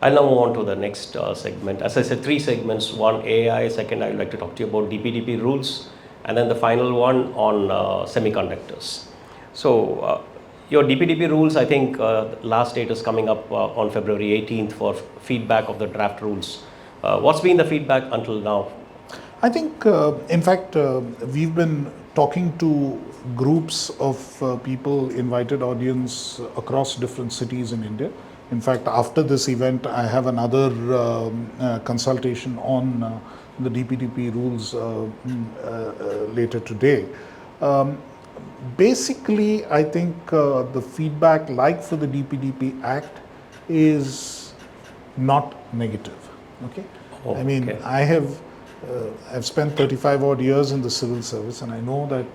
I'll now move on to the next segment. As I said, three segments. One, AI. Second, I would like to talk to you about DPDP rules. And then the final one on semiconductors. So your DPDP rules, I think last date is coming up on February 18th for feedback of the draft rules. What's been the feedback until now? I think, in fact, we've been talking to groups of people, invited audience across different cities in India. In fact, after this event, I have another consultation on the DPDP rules later today. Basically, I think the feedback, like for the DPDP Act, is not negative. Okay, Oh, I mean, okay. I've spent 35 odd years in the civil service, and I know that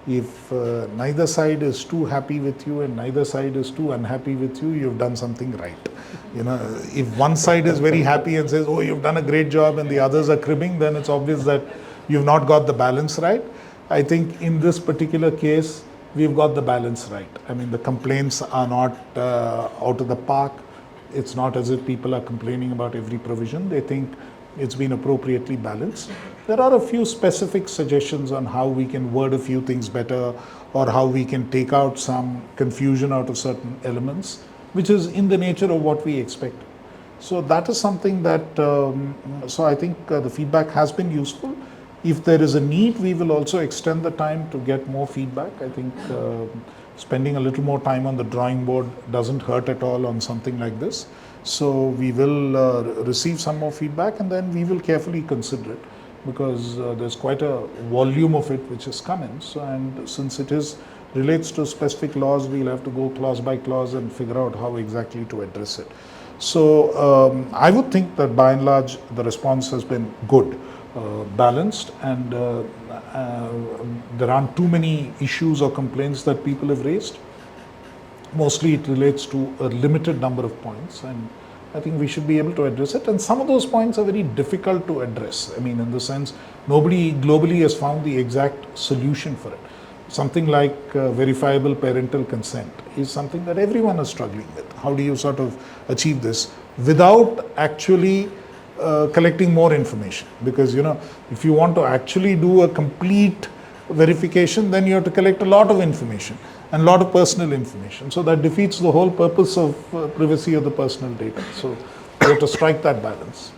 if neither side is too happy with you and neither side is too unhappy with you, you've done something right. You know, if one side is very happy and says, oh, you've done a great job, and the others are cribbing, then it's obvious that you've not got the balance right. I think in this particular case, we've got the balance right. I mean, the complaints are not out of the park. It's not as if people are complaining about every provision. They think it's been appropriately balanced. There are a few specific suggestions on how we can word a few things better, or how we can take out some confusion out of certain elements, which is in the nature of what we expect. So that is something that, so I think the feedback has been useful. If there is a need, we will also extend the time to get more feedback. I think spending a little more time on the drawing board doesn't hurt at all on something like this. So we will receive some more feedback, and then we will carefully consider it, because there's quite a volume of it which has come in. So, and since it relates to specific laws, we'll have to go clause by clause and figure out how exactly to address it. So I would think that by and large the response has been good, balanced, and there aren't too many issues or complaints that people have raised. Mostly it relates to a limited number of points, and I think we should be able to address it. And some of those points are very difficult to address. I mean, in the sense, nobody globally has found the exact solution for it. Something like verifiable parental consent is something that everyone is struggling with. How do you sort of achieve this without actually collecting more information? Because, you know, if you want to actually do a complete verification, then you have to collect a lot of information and a lot of personal information. So that defeats the whole purpose of privacy of the personal data. So we have to strike that balance.